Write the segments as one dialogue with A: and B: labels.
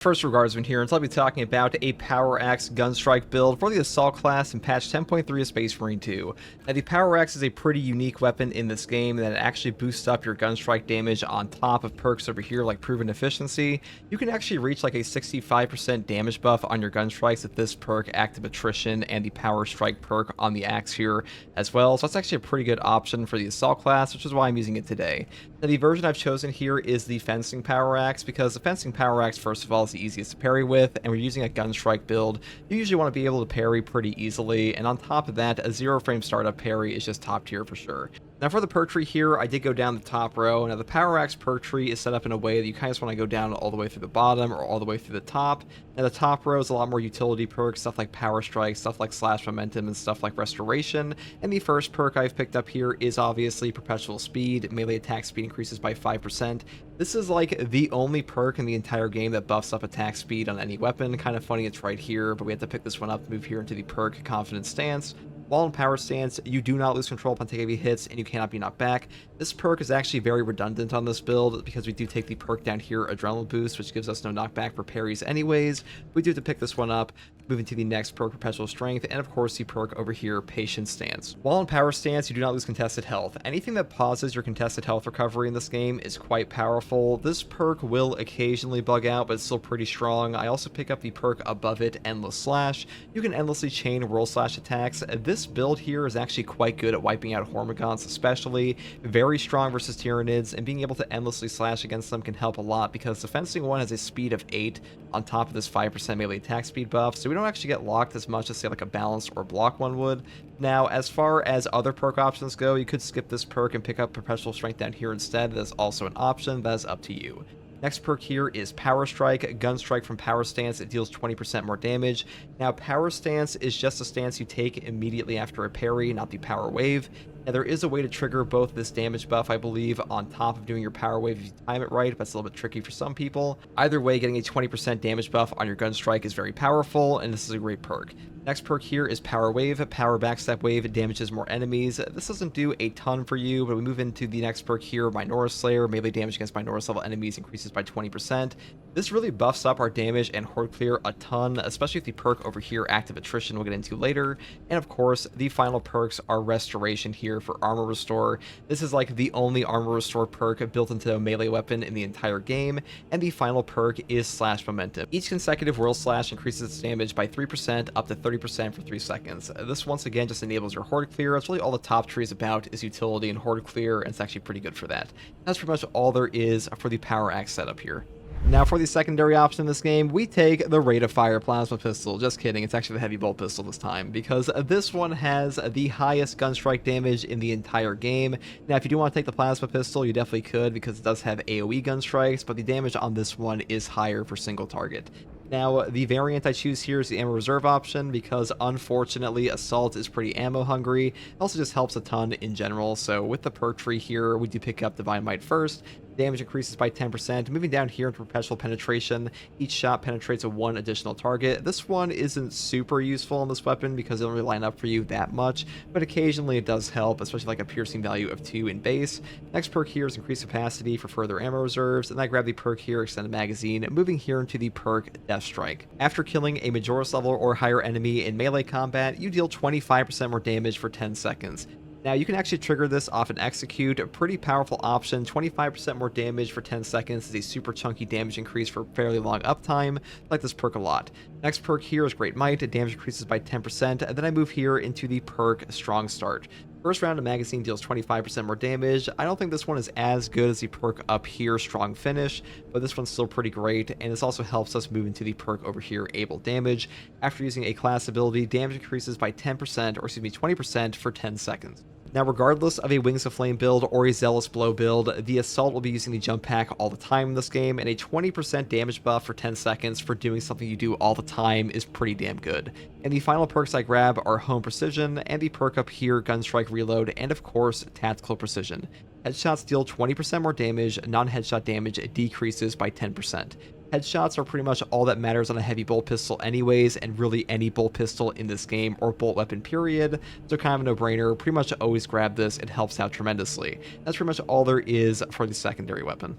A: First regardsman here, and I'll be talking about a Power Axe Gunstrike build for the Assault class in patch 10.3 of Space Marine 2. Now the Power Axe is a pretty unique weapon in this game that actually boosts up your Gunstrike damage on top of perks over here like Proven Efficiency. You can actually reach like a 65% damage buff on your Gunstrikes with this perk, Active Attrition, and the Power Strike perk on the Axe here as well. So that's actually a pretty good option for the Assault class, which is why I'm using it today. Now the version I've chosen here is the Fencing Power Axe, because the Fencing Power Axe, first of all, is the easiest to parry with, and we're using a Gunstrike build. You usually want to be able to parry pretty easily, and on top of that, a 0-frame startup parry is just top tier for sure. Now for the perk tree here, I did go down the top row. Now the Power Axe perk tree is set up in a way that you kind of just want to go down all the way through the bottom or all the way through the top. Now the top row is a lot more utility perks, stuff like Power Strike, stuff like Slash Momentum, and stuff like Restoration. And the first perk I've picked up here is obviously Perpetual Speed. Melee attack speed increases by 5%. This is like the only perk in the entire game that buffs up attack speed on any weapon. Kind of funny it's right here, but we have to pick this one up to move here into the perk Confident Stance. While in Power Stance, you do not lose control upon taking heavy hits, and you cannot be knocked back. This perk is actually very redundant on this build, because we do take the perk down here, Adrenaline Boost, which gives us no knockback for parries anyways. We do have to pick this one up, moving to the next perk, Perpetual Strength, and of course the perk over here, Patient Stance. While in Power Stance, you do not lose contested health. Anything that pauses your contested health recovery in this game is quite powerful. This perk will occasionally bug out, but it's still pretty strong. I also pick up the perk above it, Endless Slash. You can endlessly chain Whirl Slash attacks. This build here is actually quite good at wiping out Hormagaunts, especially very strong versus Tyranids, and being able to endlessly slash against them can help a lot, because the fencing one has a speed of 8 on top of this 5% melee attack speed buff, so we don't actually get locked as much as say like a balanced or block one would. Now as far as other perk options go, you could skip this perk and pick up Perpetual Strength down here instead. That's also an option. That is up to you. Next perk here is Power Strike. Gunstrike from Power Stance. It deals 20% more damage. Now, Power Stance is just a stance you take immediately after a parry, not the Power Wave. Now, there is a way to trigger both this damage buff, I believe, on top of doing your Power Wave if you time it right, but it's a little bit tricky for some people. Either way, getting a 20% damage buff on your Gunstrike is very powerful, and this is a great perk. Next perk here is Power Wave. Power Backstep Wave damages more enemies. This doesn't do a ton for you, but we move into the next perk here, Majoris Slayer. Melee damage against Majoris level enemies increases by 20%. This really buffs up our damage and horde clear a ton, especially with the perk over here, Active Attrition, we'll get into later. And of course, the final perks are Restoration here for Armor Restore. This is like the only Armor Restore perk built into a melee weapon in the entire game. And the final perk is Slash Momentum. Each consecutive Whirl Slash increases its damage by 3% up to 30% for 3 seconds. This once again just enables your horde clear. That's really all the top tree is about, is utility and horde clear, and it's actually pretty good for that. That's pretty much all there is for the Power Axe setup here. Now for the secondary option in this game, we take the Rate of Fire Plasma Pistol. Just kidding, it's actually the Heavy Bolt Pistol this time, because this one has the highest Gunstrike damage in the entire game. Now if you do want to take the Plasma Pistol, you definitely could, because it does have AoE Gunstrikes, but the damage on this one is higher for single target. Now, the variant I choose here is the Ammo Reserve option, because unfortunately Assault is pretty ammo hungry. It also just helps a ton in general, so with the perk tree here, we do pick up Divine Might first. Damage increases by 10%. Moving down here into Perpetual Penetration, each shot penetrates one additional target. This one isn't super useful in this weapon because it doesn't really line up for you that much, but occasionally it does help, especially like a piercing value of 2 in base. Next perk here is Increased Capacity for further ammo reserves, and I grab the perk here, Extended Magazine, moving here into the perk Death Strike. After killing a Majoris level or higher enemy in melee combat, you deal 25% more damage for 10 seconds. Now, you can actually trigger this off an execute, a pretty powerful option. 25% more damage for 10 seconds is a super chunky damage increase for fairly long uptime. I like this perk a lot. Next perk here is Great Might. Damage increases by 10%, and then I move here into the perk Strong Start. First round of magazine deals 25% more damage. I don't think this one is as good as the perk up here, Strong Finish, but this one's still pretty great, and this also helps us move into the perk over here, Able Damage. After using a class ability, damage increases by 10%, or excuse me, 20% for 10 seconds. Now, regardless of a Wings of Flame build or a Zealous Blow build, the Assault will be using the Jump Pack all the time in this game, and a 20% damage buff for 10 seconds for doing something you do all the time is pretty damn good. And the final perks I grab are Home Precision, and the perk up here, Gunstrike Reload, and of course, Tactical Precision. Headshots deal 20% more damage, non-headshot damage decreases by 10%. Headshots are pretty much all that matters on a heavy bolt pistol anyways, and really any bolt pistol in this game, or bolt weapon period, so kind of a no-brainer. Pretty much always grab this, it helps out tremendously. That's pretty much all there is for the secondary weapon.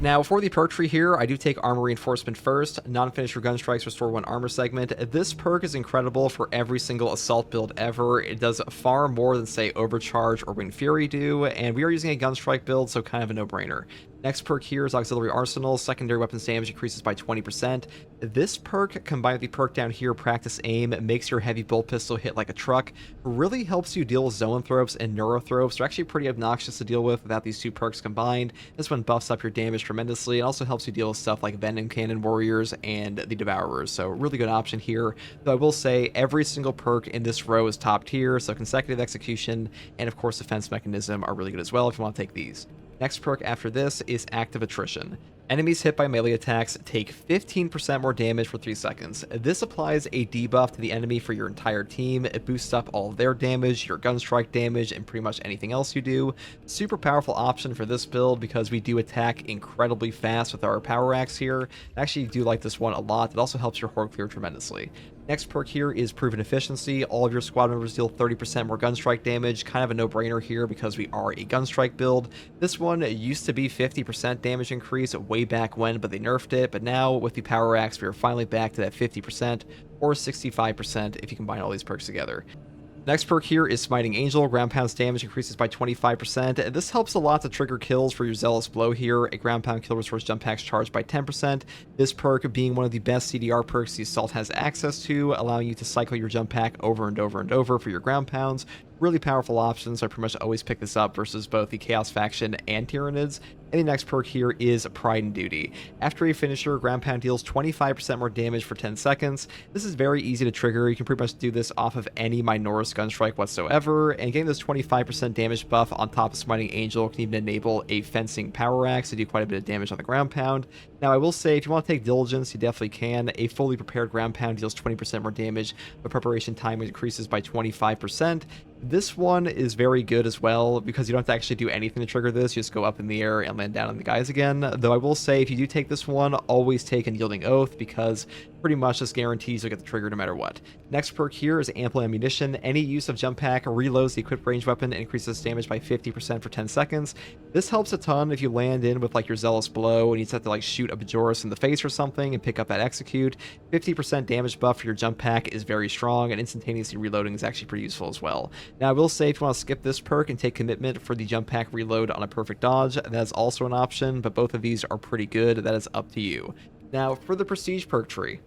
A: Now, for the perk tree here, I do take Armor Reinforcement first. Non-finisher Gunstrikes restore 1 armor segment. This perk is incredible for every single assault build ever. It does far more than, say, Overcharge or Winged Fury do, and we are using a Gunstrike build, so kind of a no-brainer. Next perk here is Auxiliary Arsenal. Secondary weapons damage increases by 20%. This perk, combined with the perk down here, Practice Aim, makes your heavy bolt pistol hit like a truck. Really helps you deal with Zoanthropes and Neurothropes. They're actually pretty obnoxious to deal with without these 2 perks combined. This one buffs up your damage tremendously. It also helps you deal with stuff like Venom Cannon Warriors and the Devourers. So really good option here. Though I will say every single perk in this row is top tier. So Consecutive Execution and of course Defense Mechanism are really good as well if you want to take these. Next perk after this is Active Attrition. Enemies hit by melee attacks take 15% more damage for 3 seconds. This applies a debuff to the enemy for your entire team. It boosts up all of their damage, your Gunstrike damage, and pretty much anything else you do. Super powerful option for this build because we do attack incredibly fast with our Power Axe here. I actually do like this one a lot. It also helps your Horde clear tremendously. Next perk here is Proven Efficiency. All of your squad members deal 30% more Gunstrike damage. Kind of a no-brainer here because we are a Gunstrike build. This one used to be 50% damage increase way back when, but they nerfed it. But now with the Power Axe, we are finally back to that 50% or 65% if you combine all these perks together. Next perk here is Smiting Angel. Ground Pound's damage increases by 25%. This helps a lot to trigger kills for your Zealous Blow here. A Ground Pound kill restores jump packs charged by 10%. This perk being one of the best CDR perks the Assault has access to, allowing you to cycle your jump pack over and over and over for your Ground Pounds. Really powerful options. I pretty much always pick this up versus both the Chaos Faction and Tyranids. And the next perk here is Pride and Duty. After a finisher, Ground Pound deals 25% more damage for 10 seconds. This is very easy to trigger. You can pretty much do this off of any Majoris Gunstrike whatsoever, and getting this 25% damage buff on top of Smiting Angel can even enable a Fencing Power Axe to do quite a bit of damage on the Ground Pound. Now, I will say, if you want to take Diligence, you definitely can. A fully prepared Ground Pound deals 20% more damage, but preparation time increases by 25%. This one is very good as well because you don't have to actually do anything to trigger this. You just go up in the air and land down on the guys again. Though I will say, if you do take this one, always take Unyielding Oath because pretty much this guarantees you'll get the trigger no matter what. Next perk here is Ample Ammunition. Any use of jump pack reloads the equipped range weapon and increases damage by 50% for 10 seconds. This helps a ton if you land in with like your Zealous Blow and you just have to like shoot a Majoris in the face or something and pick up that Execute. 50% damage buff for your jump pack is very strong, and instantaneously reloading is actually pretty useful as well. Now, I will say if you want to skip this perk and take Commitment for the jump pack reload on a perfect dodge, that is also an option, but both of these are pretty good. That is up to you. Now, for the Prestige perk tree,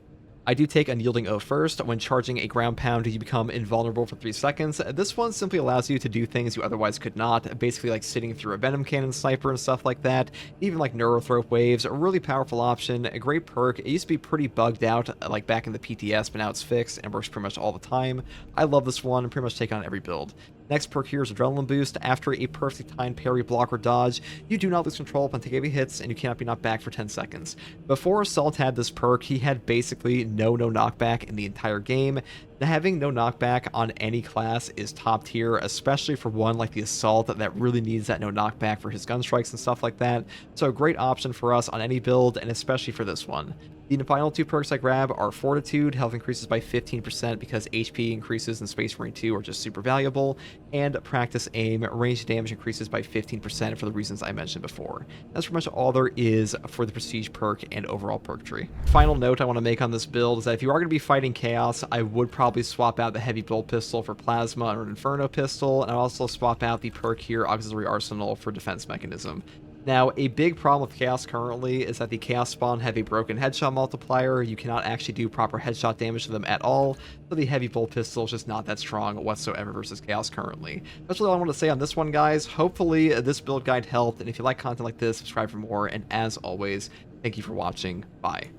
A: I do take Unyielding Oath first. When charging a Ground Pound, you become invulnerable for 3 seconds. This one simply allows you to do things you otherwise could not, basically like sitting through a Venom Cannon Sniper and stuff like that, even like Neurothrope Waves. A really powerful option, a great perk. It used to be pretty bugged out like back in the PTS, but now it's fixed and works pretty much all the time. I love this one and pretty much take it on every build. Next perk here is Adrenaline Boost. After a perfectly timed parry, block, or dodge, you do not lose control upon taking heavy hits, and you cannot be knocked back for 10 seconds. Before Assault had this perk, he had basically no knockback in the entire game. Having no knockback on any class is top tier, especially for one like the Assault that really needs that no knockback for his Gunstrikes and stuff like that. So a great option for us on any build, and especially for this one. The final 2 perks I grab are Fortitude. Health increases by 15% because HP increases in Space Marine 2 are just super valuable, and Practice Aim. Range damage increases by 15% for the reasons I mentioned before. That's pretty much all there is for the Prestige perk and overall perk tree. Final note I want to make on this build is that if you are going to be fighting Chaos, I would probably swap out the Heavy Bolt Pistol for Plasma or an Inferno Pistol, and I'd also swap out the perk here, Auxiliary Arsenal, for Defense Mechanism. Now, a big problem with Chaos currently is that the Chaos spawn have a broken headshot multiplier. You cannot actually do proper headshot damage to them at all, so the Heavy Bolt Pistol is just not that strong whatsoever versus Chaos currently. That's really all I want to say on this one, guys. Hopefully, this build guide helped, and if you like content like this, subscribe for more, and as always, thank you for watching. Bye.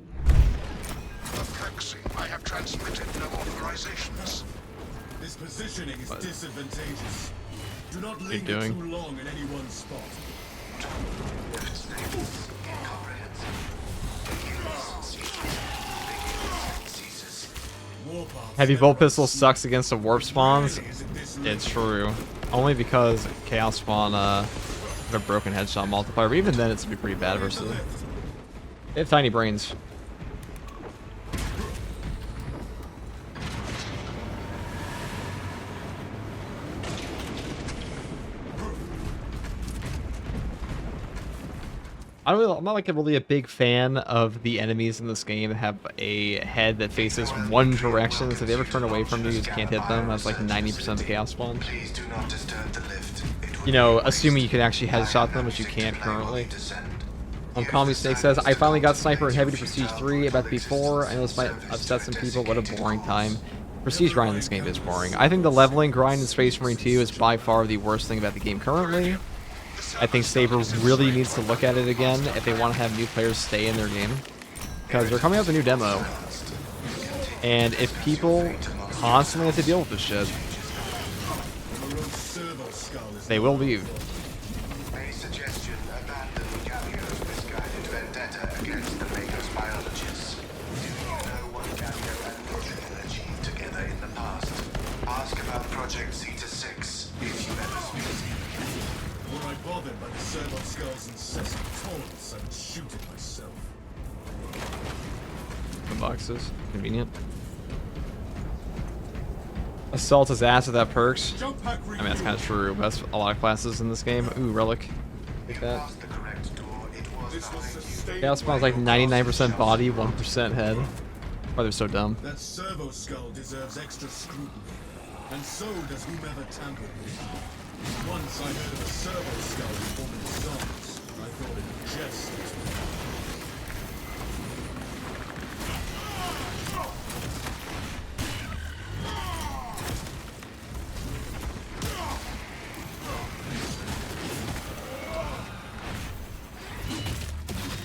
B: I have transmitted no authorizations.
C: This positioning is disadvantageous. Do not linger too long in any one spot.
A: Heavy Bolt Pistol sucks against the warp spawns. It's true. Only because Chaos spawn have a broken headshot multiplier, but even then it's gonna be pretty bad versus it. They have tiny brains. I'm not like really a big fan of the enemies in this game that have a head that faces one direction, so if they ever turn away from you, you just can't hit them. That's like 90% of the chaos spawn.
B: Please do not disturb the lift. It will
A: You know,
B: be
A: assuming you can actually
B: I
A: headshot
B: have
A: them,
B: no
A: which you can't
B: particular way
A: currently.
B: to send.
A: Commie Snake says, I finally got Sniper and Heavy to Prestige 3 about to be 4. I know this might upset some people. What a boring time. Prestige grind in this game is boring. I think the leveling grind in Space Marine 2 is by far the worst thing about the game currently. I think Saber really needs to look at it again if they want to have new players stay in their game. Because they're coming out with a new demo. And if people constantly have to deal with this shit, they will leave.
B: A suggestion: abandon Gallio's misguided vendetta against the Maker's biologists. Do you know what Gallio and Northern achieved together in the past? Ask about Project Zeta-6 if you ever speak.
C: Were I bothered by the Servo Skull's incessant taunts, I would shoot it myself.
A: The boxes. Convenient. Assault his ass without perks. I mean, that's kind of true, but that's a lot of classes in this game. Ooh, Relic. Take that.
B: Past the correct door, it was behind you.
A: Yeah, it spawns like 99% body, 1% head. Why they're so dumb.
C: That Servo Skull deserves extra scrutiny, and so does whomever tampered with it. Once I heard of a Servo Skull performing songs, I thought it was just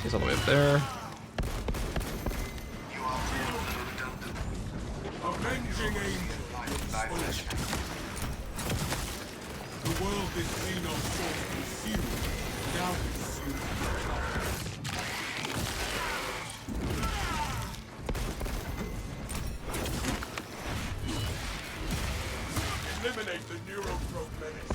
A: He's all the way up there.
C: avenging angel. The world is Xenos sought to consume, now consumed. Eliminate the neuroprobe menace.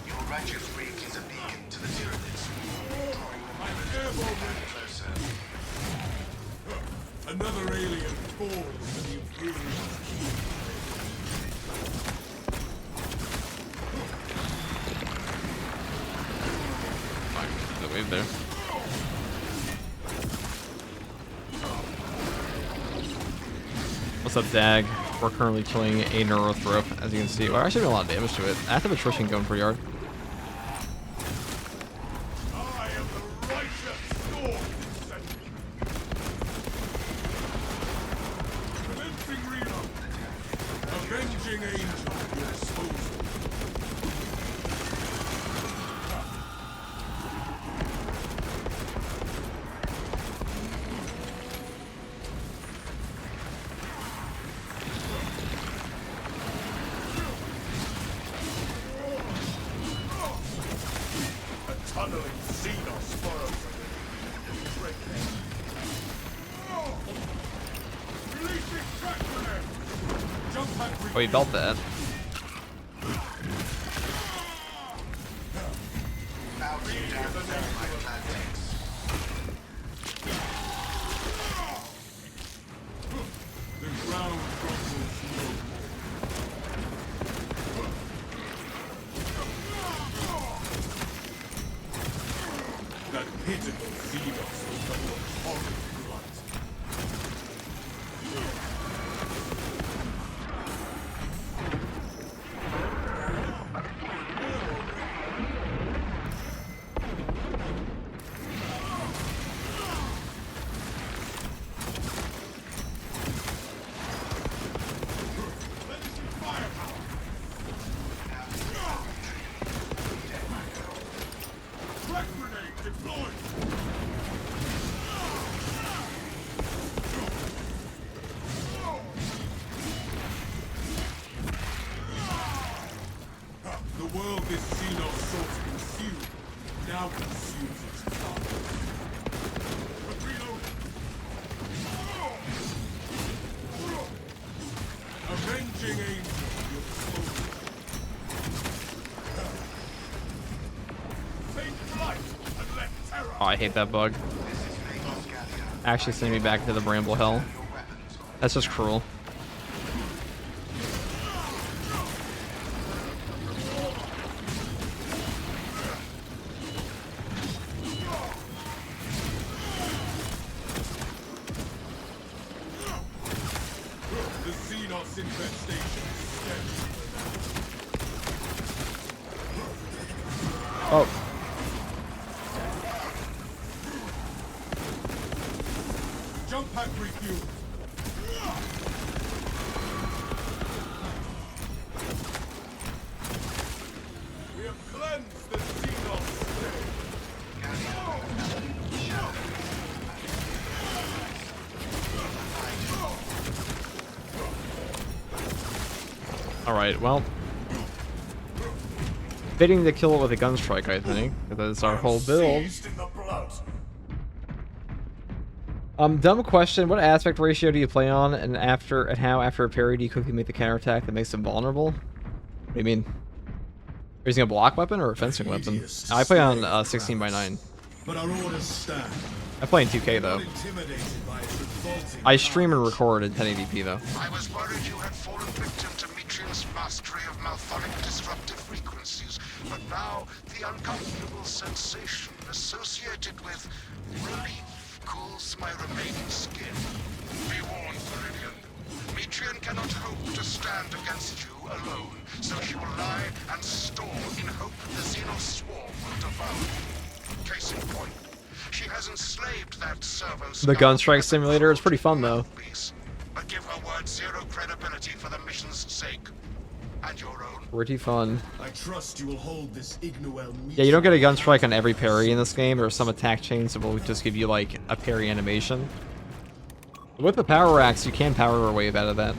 B: Your righteous freak is a beacon to the Tyranids, drawing them
C: Airborne
B: closer.
C: Another alien falls to the Imperial key.
A: Fine, the wave there. What's up, Dag? We're currently killing a Neurothrope, as you can see. We're actually doing a lot of damage to it. Active attrition going pretty hard.
C: I am the righteous sword descendant. Commencing reload. Avenging angel at your disposal. A tunneling Xenos borrows from it. Releasing track grenade. Jump back.
A: Oh, you felt that.
B: Out you down the Thermite Atlantics.
C: The ground crumbles no more. That pitiful Xenos will come with horrid blood. Track grenade deployed! The world this Xenos sought to consume now consumes its target. Reloading! Avenging angel at your disposal. Take flight and let terror.
A: Oh, I hate that bug.
B: This is Maker's Gallio
A: Actually sending me back to the bramble hell. That's just cruel.
C: The Xenos infestation stems
A: Oh.
C: Jump pack refuel. We have cleansed the Xenos state.
A: Alright, well. Fitting to kill it with a gunstrike, I think. That's our whole build.
C: Seized in the blood.
A: Dumb question. What aspect ratio do you play on, and how after a parry do you quickly make the counterattack that makes them vulnerable? What do you mean? Using a block weapon or a fencing weapon? I play on 16:9.
C: But our orders stand.
A: I play in 2K though.
C: Intimidated by its revolting
A: I stream and record in 1080p though.
B: I was worried you had fallen victim to Mitrian's mastery of malphonic disruptive frequencies, but now the uncomfortable sensation associated with relief cools my remaining skin. Be warned, Viridian. Mitrian cannot hope to stand against you alone, so she will lie and store in hope the Xenos swarm will devour you. Case in point, she has enslaved that servo.
A: The gunstrike simulator is pretty fun though.
B: But give her word zero credibility for the mission's sake. And your own.
A: Pretty fun.
C: I trust you will hold this Ignoel.
A: Yeah, you don't get a gunstrike on every parry in this game. There are some attack chains that will just give you like a parry animation. With the power axe, you can power a wave out of that.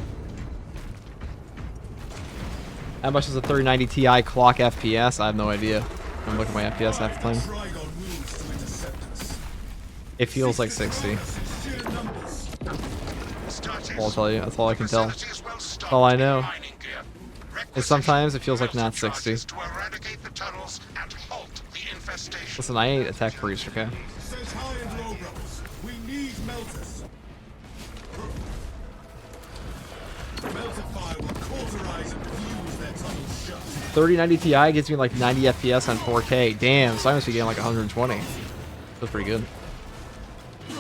A: How much is a 3090 Ti clock FPS? I have no idea. I'm looking at my FPS half the time.
C: Trigon moves to intercept us.
A: It feels like 60.
C: Sheer numbers.
A: I'll tell you. That's all I can tell. That's all I know. And sometimes it feels like not 60. Listen, I ain't attack priest, okay?
C: Says high and low brothers. We need melters. Melted fire will cauterize and fuse their tunnels shut.
A: 3090 Ti gives me like 90 FPS on 4K. Damn, so I must be getting like 120. That's pretty good.
C: End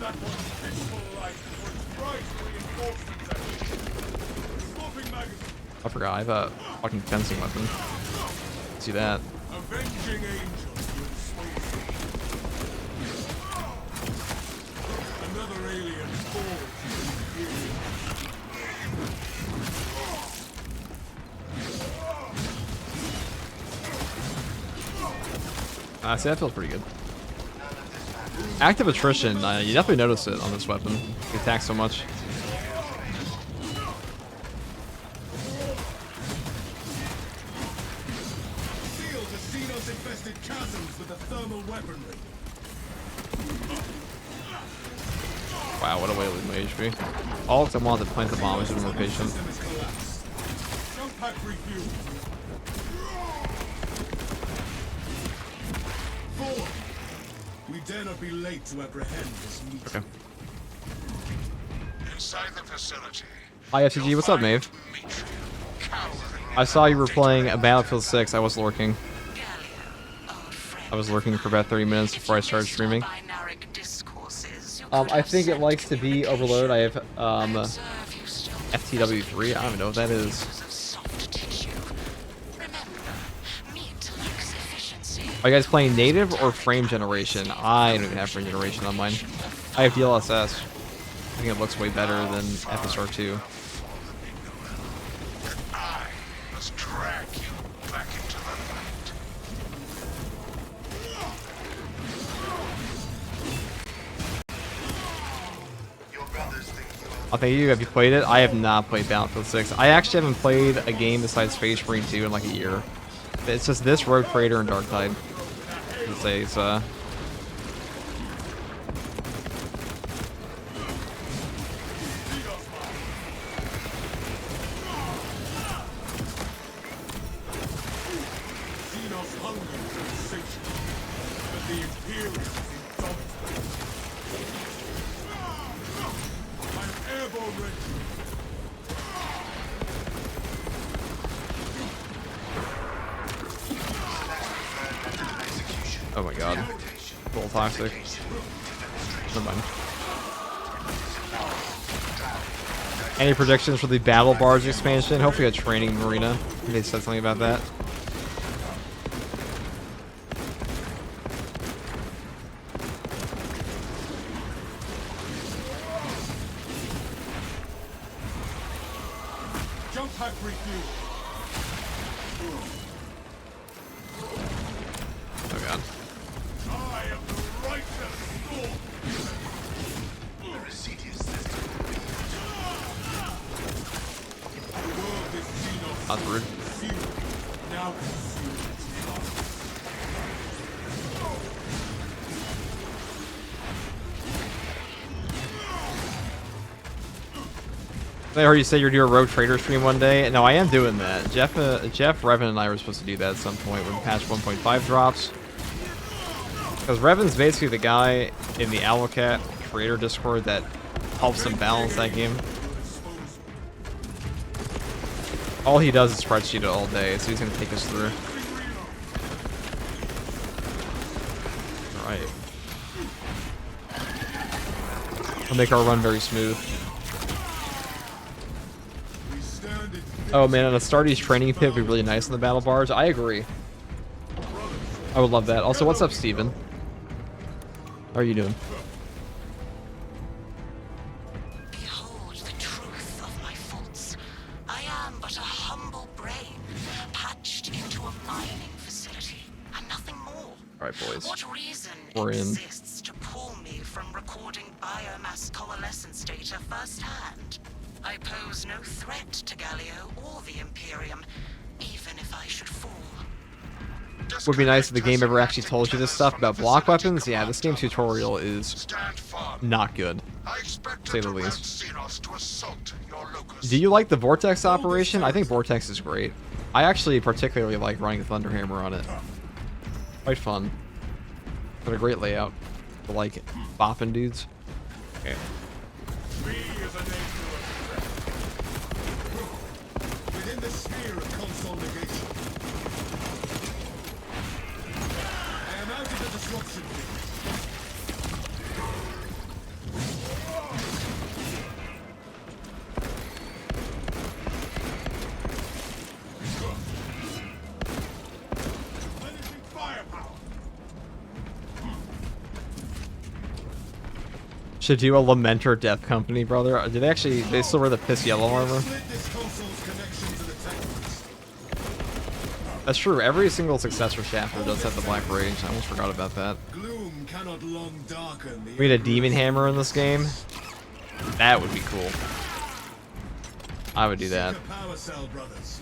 C: that one's peaceful life for its right reinforcement. Swapping magazine.
A: I forgot, I have a fucking fencing weapon. See that.
C: Avenging angels will dispose of. Another alien falls into the fury.
A: See, that feels pretty good. Active attrition, you definitely notice it on this weapon. It attacks so much.
C: Seal the Xenos-infested chasms with the thermal weaponry.
A: Wow, what a way to lose my HP. All because I wanted to plant the bomb, I should have been more patient.
C: System is collapsed. Jump pack refuel. Forward. We dare not be late to apprehend this meeting.
A: Okay.
B: Inside the facility.
A: Hi FTG, what's up, Maeve? I saw you were playing a Battlefield 6, I was lurking. I was lurking for about 30 minutes before I started streaming. I think it likes to be overload. I have FTW3. I don't even know what that is. Are you guys playing native or frame generation? I don't even have frame generation on mine. I have DLSS. I think it looks way better than FSR2.
B: I must drag you back into the light. Your brothers think you are.
A: I'll thank you. Have you played it? I have not played Battlefield 6. I actually haven't played a game besides Space Marine 2 in like a year. It's just this, Rogue Trader, and Dark Tide. It's
C: Xenos hunger for sensation, but the Imperium is indomitable. ever ready.
A: Oh my god. A little toxic. Never mind. Any predictions for the Battle Barge expansion? Hopefully a training arena. They said something about that.
C: Jump pack refuel.
A: Oh god.
C: I am the righteous storm.
B: The Residious system will be
C: The world is seen of
A: That's rude.
C: fuel. Now consume it.
A: I heard you say you're doing a Rogue Trader stream one day. No, I am doing that. Jeff, Revan, and I were supposed to do that at some point when patch 1.5 drops. Because Revan's basically the guy in the Owlcat creator Discord that helps him balance that game. All he does is spreadsheet it all day, so he's going to take us through. Alright. We'll make our run very smooth. Oh man, an Astartes training pit would be really nice in the Battle Barge. I agree. I would love that. Also, what's up, Steven? How are you doing?
D: Behold the truth of my faults. I am but a humble brain, patched into a mining facility, and nothing more.
A: Alright, boys.
D: What reason
A: We're in.
D: exists to pull me from recording biomass coalescence data firsthand? I pose no threat to Galio or the Imperium, even if I should fall.
A: Would be nice if the game ever actually told you this stuff about block weapons. Yeah, this game's tutorial is not good, to say the least. Do you like the Vortex operation? I think Vortex is great. I actually particularly like running the Thunderhammer on it. Quite fun. But a great layout for like bopping dudes. Okay.
C: Within the sphere of console negation. I am out of the disruption field. Unleashing firepower.
A: Should do a Lamenter Death Company, brother. Do they actually? They still wear the piss yellow armor?
C: Split this console's connection to the techniques.
A: That's true. Every single successor chapter does have the Black Rage. I almost forgot about that.
C: Gloom cannot long darken the
A: We need a Demon Hammer in this game. That would be cool. I would do that.
C: Seek a power cell, brothers.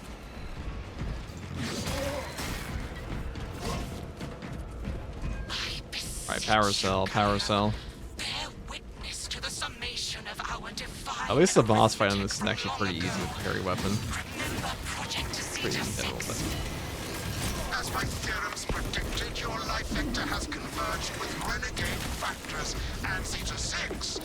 A: Alright, Power Cell, Power Cell.
D: Bear witness to the summation of our divine.
A: At least the boss fight on this is actually pretty easy with the carry weapon.
D: Remember Project
A: Pretty
D: Zeta
A: easy, but
D: 6.
B: As my theorems predicted, your life vector has converged with renegade factors, and Zeta 6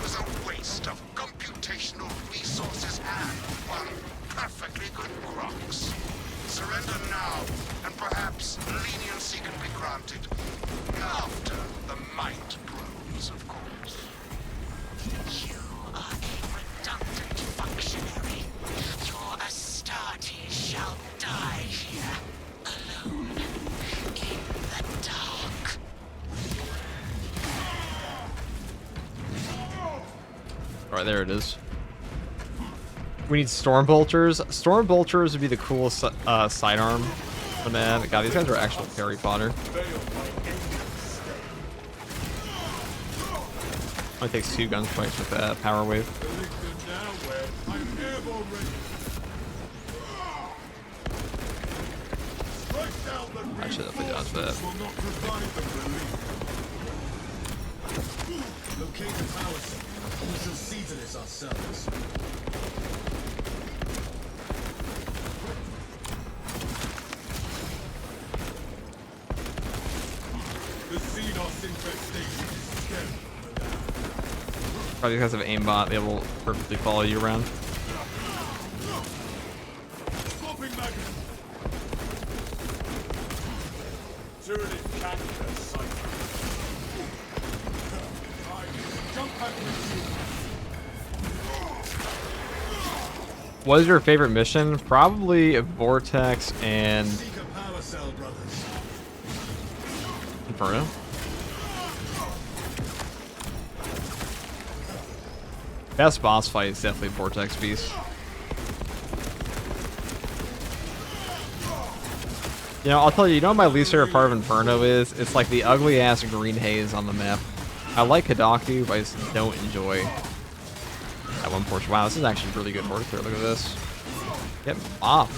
B: was a waste of computational resources and, well, perfectly good crocs. Surrender now, and perhaps leniency can be granted. After the might grows, of course.
D: You are a redundant functionary. Your Astartes shall die here, alone, in the dark.
A: Alright, there it is. We need Storm Bolters. Storm Bolters would be the coolest sidearm. But man, God, these guys are actual carry fodder. Only takes 2 gunstrikes with that power wave.
C: I'm ever ready. Strike down the
A: I should have dodged that.
C: will not provide them relief. Locate the power cell. We shall see to this ourselves. The Xenos infestation is scary.
A: Probably because of aimbot, they will perfectly follow you around.
C: Swapping magazine. Tyranid cannon sight. Jump back with you.
A: What is your favorite mission? Probably Vortex and
C: Seek a power cell, brothers.
A: Inferno. Best boss fight is definitely Vortex Beast. You know, I'll tell you, you know what my least favorite part of Inferno is? It's like the ugly ass green haze on the map. I like Hidaku, but I just don't enjoy that one portion. Wow, this is actually really good horse here. Look at this. Get off.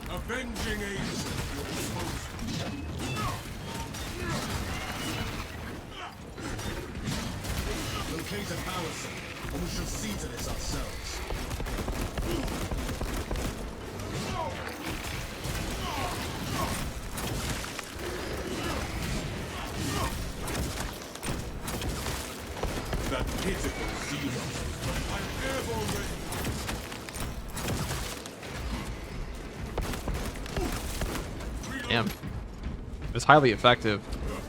C: Avenging angel. Locate a power cell, and we shall see to this ourselves. That pitiful zero. I'm airborne ready.
A: Damn. It's highly effective.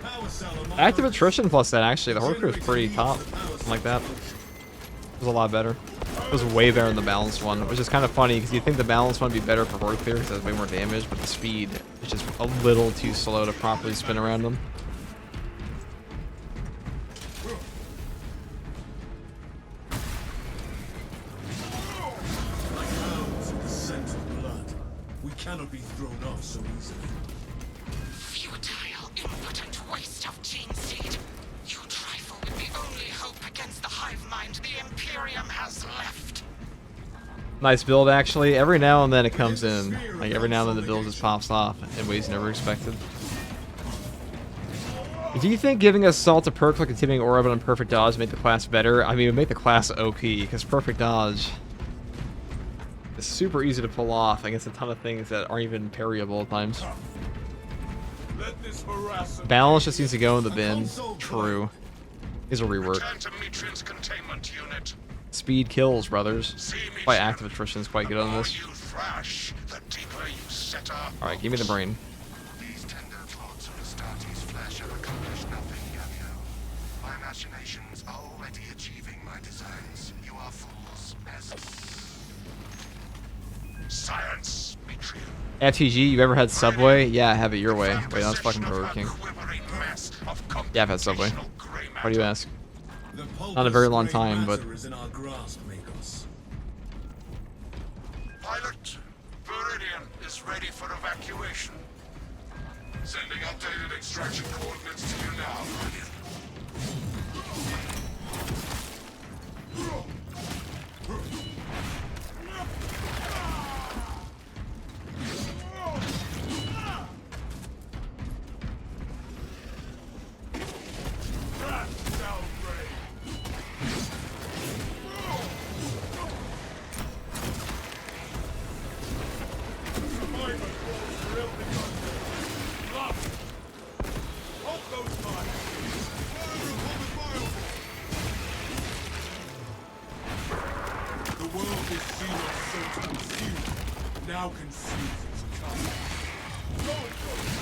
C: Power cell on my
A: Active
C: horizon.
A: attrition plus that, actually. The Horcrux is pretty top. Something like that. It was a lot better. It was way better than the balanced one, which is kind of funny because you think the balanced one would be better for Horde Clear because it has way more damage, but the speed is just a little too slow to properly spin around them.
C: Like hounds in the scent of blood. We cannot be thrown off so easily.
D: Futile, impotent waste of gene seed. You trifle with the only hope against the hive mind the Imperium has left.
A: Nice build, actually. Every now and then it comes in. Like, every now and then the build just pops off in ways never expected. Do you think giving Assault a perk like Continuing Orbit and Perfect Dodge make the class better? I mean, it would make the class OP, because Perfect Dodge is super easy to pull off against a ton of things that aren't even parryable at times.
C: Let this harass
A: Balance just needs to go in the bin. True. Is a rework.
E: Return to Metrian's containment unit.
A: Speed kills, brothers.
E: See me
A: Quite active attrition is quite good on
E: The more
A: this.
E: you thrash, the deeper you set up.
A: Alright, give me the brain.
B: These tender thoughts of Astartes' flesh have accomplished nothing, Gavio. My machinations are already achieving my designs. You are fools, peasants.
E: Science, Metrian.
A: FTG, you ever had Subway? Yeah, have it your way. Wait, that's fucking
E: Possession
A: Burger
E: of
A: King.
E: a quivering mass of
A: Yeah, I've had Subway.
E: computational gray
A: Why do you
E: matter.
A: ask?
C: The
A: Not a very long
C: pulpous gray
A: time, but-
C: matter is in our grasp, Magos.
E: Pilot, Viridian is ready for evacuation. Sending updated extraction coordinates to you now, Viridian.
C: The world is seen as so consumed. Now conceives its coming. Go it goes.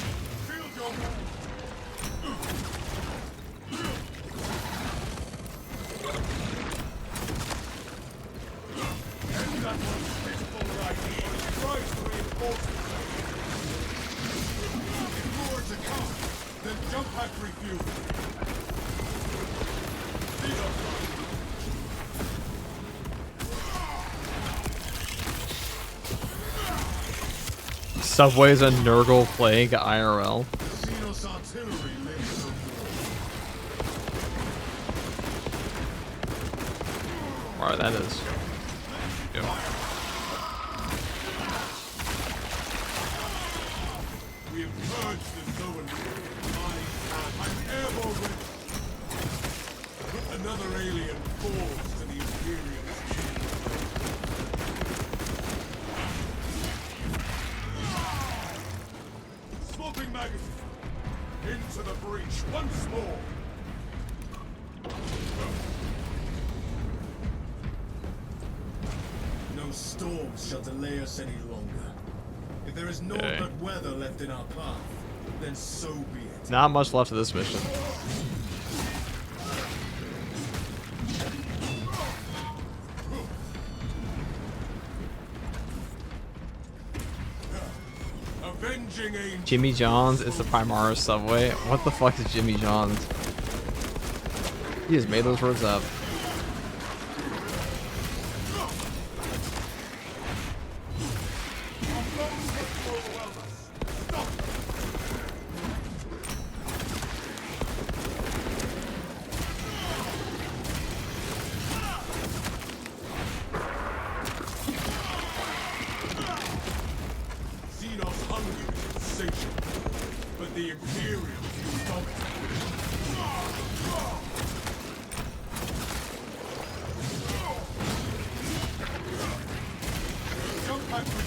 C: Field your move. And that one's fistful right here. Tries to reinforce itself. If more to come, then jump pack refuel. These are fun.
A: Subway's a Nurgle plague IRL.
C: Xenos artillery lives no more.
A: Wow, that is. Yeah.
C: We have purged the Zoan. I'm airborne. Another alien falls to the Imperium's chamber. Swapping magazine. Into the storms shall delay us any longer. If there is naught
A: Okay.
C: but weather left in our path, then so be it.
A: Not much left of this mission.
C: Avenging angel.
A: Jimmy John's is the Primaris subway. What the fuck is Jimmy John's? He just made those words up.
C: Xenos hunger is insatiable, but the Imperials dominate. Jump back with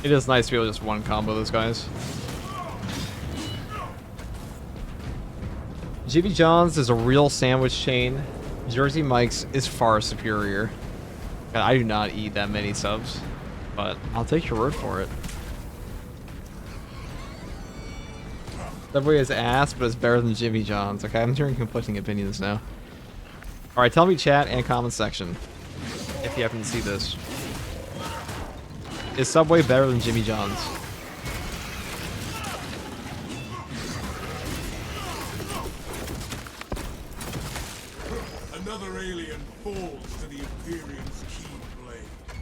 C: you.
A: It is nice to be able to just one combo those guys. Jimmy John's is a real sandwich chain. Jersey Mike's is far superior. And I do not eat that many subs, but I'll take your word for it. Subway is ass, but it's better than Jimmy John's. Okay, I'm hearing conflicting opinions now. Alright, tell me chat and comment section if you happen to see this. Is Subway better than Jimmy John's?
C: Another alien falls to the Imperium's keen blade.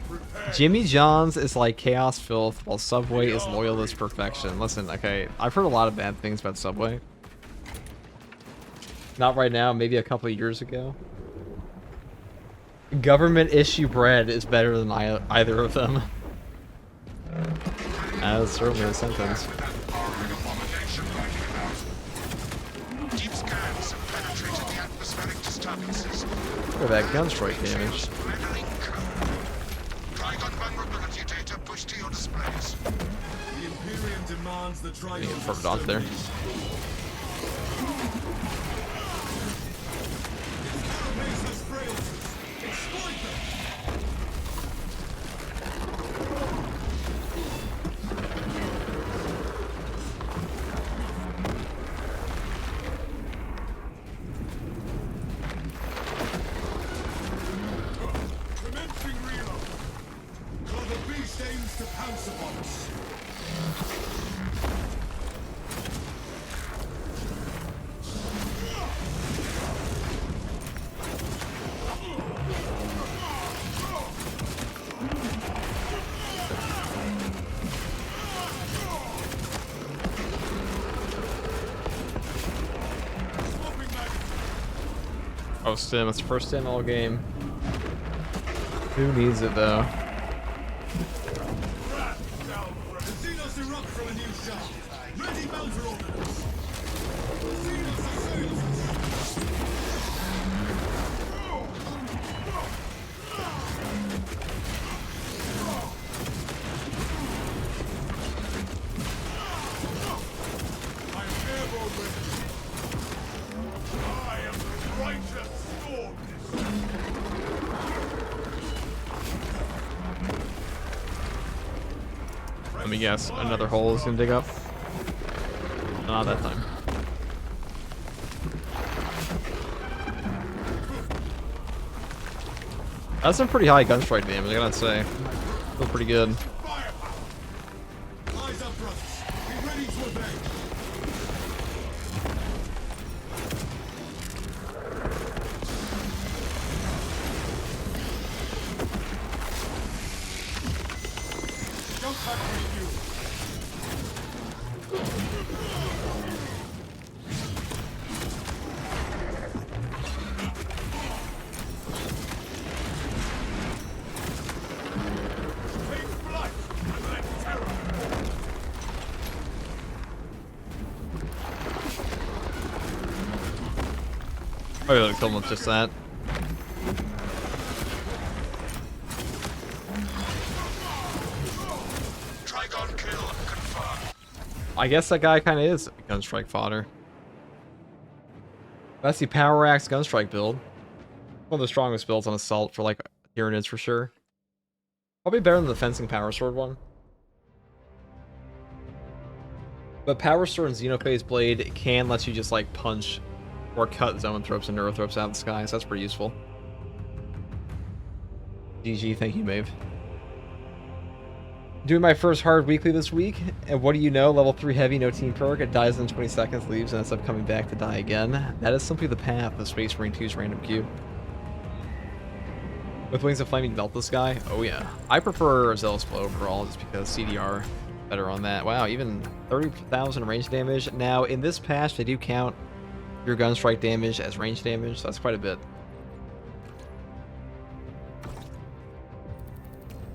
C: Prepare.
A: Jimmy John's is like chaos filth, while Subway is loyalist perfection. Listen, okay, I've heard a lot of bad things about Subway. Not right now, maybe a couple of years ago. Government issue bread is better than either of them. That's certainly a sentence.
E: Deep scans have penetrated the atmospheric disturbances.
A: Look at that gunstrike damage.
E: Meddling code. Trigon vulnerability data pushed to your displays.
C: The Imperium demands the
A: Getting
C: Trigon
A: further off there.
C: baseless frailties. Exploit them. Commencing reload. While the beast aims to pounce upon us.
A: Oh, stim. It's the first stim all game. Who needs it, though?
C: The Xenos erupt from a new shaft. Ready mounter ordnance. Xenos assails us. I am airborne ready. I am the righteous storm.
A: Let me guess. Another hole is gonna dig up. Not that time. That's some pretty high gunstrike damage, I gotta say. Feel pretty good.
C: Firepower. Eyes up, brothers. Be ready to obey. Jump back with you. Take flight and let terror.
A: Probably would have killed him with just that.
E: Trigon kill confirmed.
A: I guess that guy kind of is gunstrike fodder. That's the Power Axe Gunstrike build. One of the strongest builds on Assault for like Tyranids for sure. Probably better than the Fencing Power Sword one. But Power Sword and Xenophase Blade can let you just like punch or cut Zoanthropes and Neurothropes out of the sky, so that's pretty useful. GG, thank you, Maeve. Doing my first hard weekly this week, and what do you know? Level 3 heavy, no team perk, it dies in 20 seconds, leaves, and ends up coming back to die again. That is simply the path of Space Marine 2's random queue. With Wings of Flame, you melt this guy? Oh yeah. I prefer Zealous Blow overall, just because CDR better on that. Wow, even 30,000 range damage. Now, in this patch, they do count your Gunstrike damage as range damage, so that's quite a bit.